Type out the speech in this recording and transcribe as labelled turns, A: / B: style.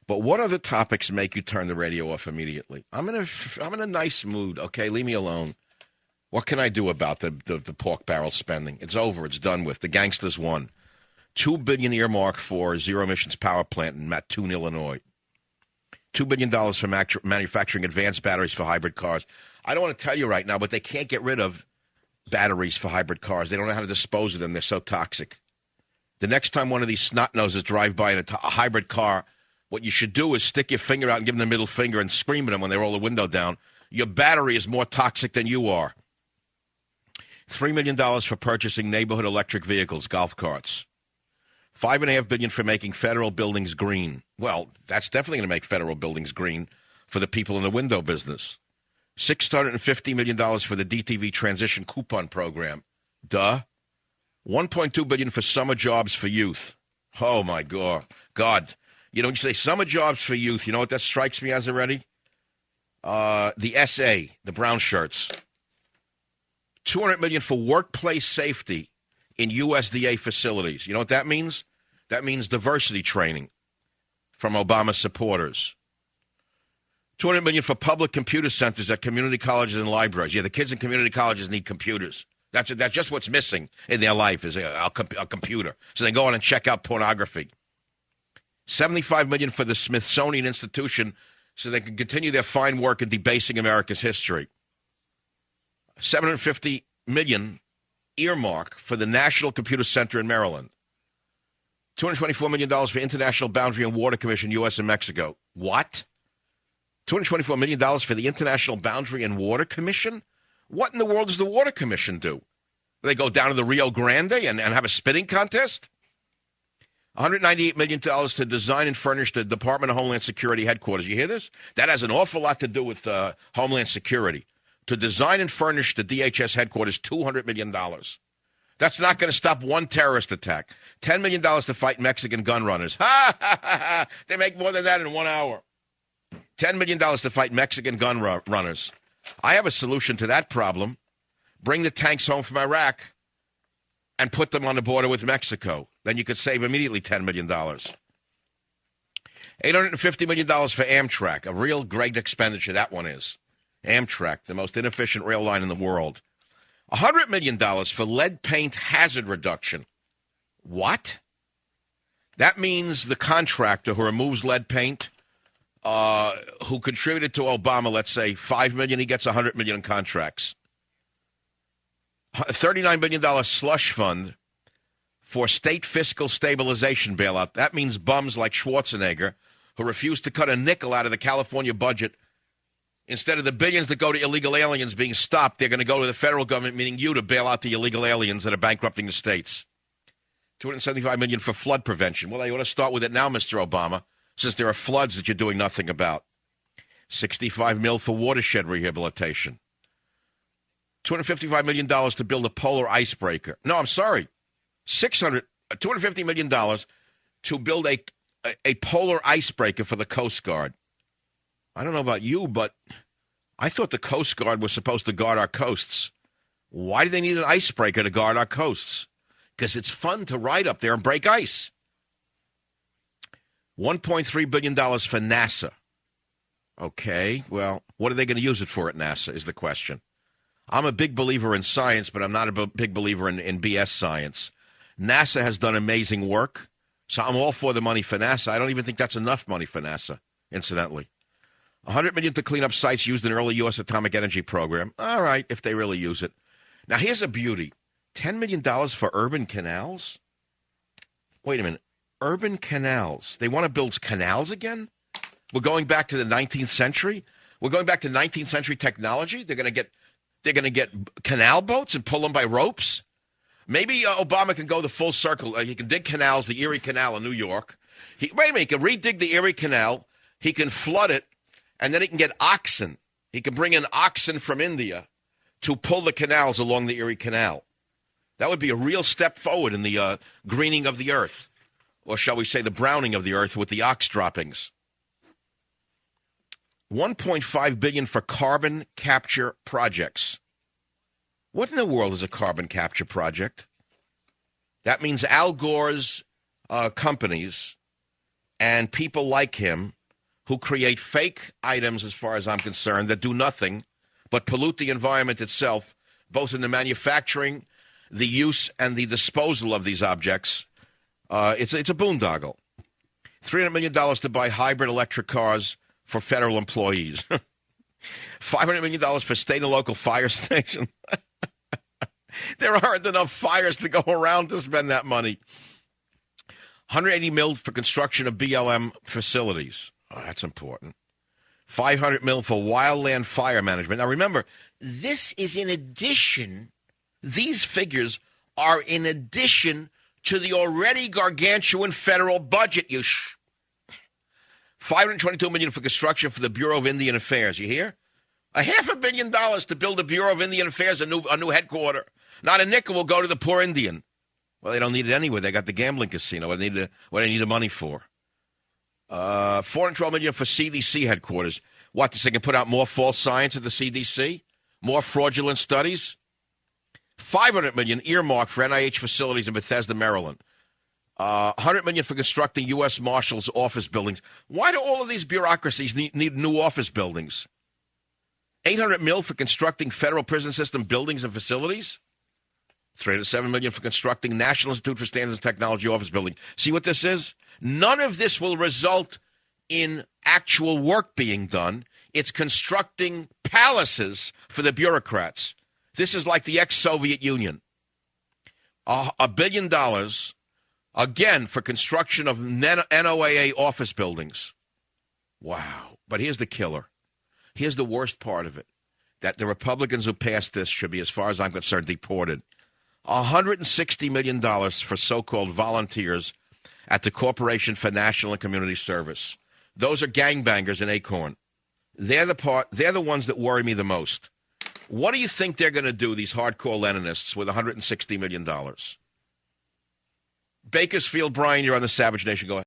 A: But what other topics make you turn the radio off immediately? I'm in a nice mood. Okay, leave me alone. What can I do about the pork barrel spending? It's over. It's done with. The gangsters won. $2 billion earmark for zero emissions power plant in Mattoon, Illinois. $2 billion for manufacturing advanced batteries for hybrid cars. I don't want to tell you right now, but they can't get rid of batteries for hybrid cars. They don't know how to dispose of them. They're so toxic. The next time one of these snot noses drive by in a hybrid car, what you should do is stick your finger out and give them the middle finger and scream at them when they roll the window down. Your battery is more toxic than you are. $3 million for purchasing neighborhood electric vehicles, golf carts. $5.5 billion for making federal buildings green. Well, that's definitely going to make federal buildings green for the people in the window business. $650 million for the DTV transition coupon program. Duh. $1.2 billion for summer jobs for youth. Oh, my God. You know, when you say summer jobs for youth, you know what that strikes me as already? The SA, the brown shirts. $200 million for workplace safety in USDA facilities. You know what that means? That means diversity training from Obama supporters. $200 million for public computer centers at community colleges and libraries. Yeah, the kids in community colleges need computers. That's just what's missing in their life is a computer. So they go on and check out pornography. $75 million for the Smithsonian Institution so they can continue their fine work in debasing America's history. $750 million earmark for the National Computer Center in Maryland. $224 million for International Boundary and Water Commission, U.S. and Mexico. What? $224 million for the International Boundary and Water Commission? What in the world does the Water Commission do? They go down to the Rio Grande and have a spitting contest? $198 million to design and furnish the Department of Homeland Security headquarters. You hear this? That has an awful lot to do with Homeland Security. To design and furnish the DHS headquarters, $200 million. That's not going to stop one terrorist attack. $10 million to fight Mexican gun runners. Ha, ha, ha, ha. They make more than that in 1 hour. $10 million to fight Mexican gun runners. I have a solution to that problem. Bring the tanks home from Iraq and put them on the border with Mexico. Then you could save immediately $10 million. $850 million for Amtrak, a real great expenditure, that one is. Amtrak, the most inefficient rail line in the world. $100 million for lead paint hazard reduction. What? That means the contractor who removes lead paint, who contributed to Obama, let's say, $5 million, he gets $100 million in contracts. $39 billion slush fund for state fiscal stabilization bailout. That means bums like Schwarzenegger who refuse to cut a nickel out of the California budget. Instead of the billions that go to illegal aliens being stopped, they're going to go to the federal government, meaning you, to bail out the illegal aliens that are bankrupting the states. $275 million for flood prevention. Well, they ought to start with it now, Mr. Obama, since there are floods that you're doing nothing about. $65 million for watershed rehabilitation. $255 million to build a polar icebreaker. No, I'm sorry. $250 million to build a polar icebreaker for the Coast Guard. I don't know about you, but I thought the Coast Guard was supposed to guard our coasts. Why do they need an icebreaker to guard our coasts? Because it's fun to ride up there and break ice. $1.3 billion for NASA. Okay, well, what are they going to use it for at NASA is the question. I'm a big believer in science, but I'm not a big believer in BS science. NASA has done amazing work, so I'm all for the money for NASA. I don't even think that's enough money for NASA, incidentally. $100 million to clean up sites used in early U.S. atomic energy program. All right, if they really use it. Now, here's a beauty. $10 million for urban canals? Wait a minute. Urban canals. They want to build canals again? We're going back to the 19th century? We're going back to 19th century technology? They're going to get canal boats and pull them by ropes? Maybe Obama can go the full circle. He can dig canals, the Erie Canal in New York. He can redig the Erie Canal. He can flood it. And then he can get oxen. He can bring in oxen from India to pull the canals along the Erie Canal. That would be a real step forward in the greening of the earth. Or shall we say the browning of the earth with the ox droppings. $1.5 billion for carbon capture projects. What in the world is a carbon capture project? That means Al Gore's companies and people like him who create fake items, as far as I'm concerned, that do nothing but pollute the environment itself, both in the manufacturing, the use, and the disposal of these objects. It's a boondoggle. $300 million to buy hybrid electric cars for federal employees. $500 million for state and local fire stations. There aren't enough fires to go around to spend that money. $180 million for construction of BLM facilities. Oh, that's important. $500 million for wildland fire management. Now, remember, this is in addition. These figures are in addition to the already gargantuan federal budget. $522 million for construction for the Bureau of Indian Affairs. You hear? $500 million to build the Bureau of Indian Affairs, a new headquarter. Not a nickel will go to the poor Indian. Well, they don't need it anyway. They got the gambling casino. What do they need the money for? $412 million for CDC headquarters. What, so they can put out more false science at the CDC? More fraudulent studies? $500 million earmarked for NIH facilities in Bethesda, Maryland. $100 million for constructing U.S. Marshals office buildings. Why do all of these bureaucracies need new office buildings? $800 million for constructing federal prison system buildings and facilities. $307 million for constructing National Institute for Standards and Technology office building. See what this is? None of this will result in actual work being done. It's constructing palaces for the bureaucrats. This is like the ex-Soviet Union. $1 billion, again, for construction of NOAA office buildings. Wow. But here's the killer. Here's the worst part of it, that the Republicans who passed this should be, as far as I'm concerned, deported. $160 million for so-called volunteers at the Corporation for National and Community Service. Those are gangbangers in Acorn. They're the ones that worry me the most. What do you think they're going to do, these hardcore Leninists, with $160 million? Bakersfield, Brian, you're on the Savage Nation. Go ahead.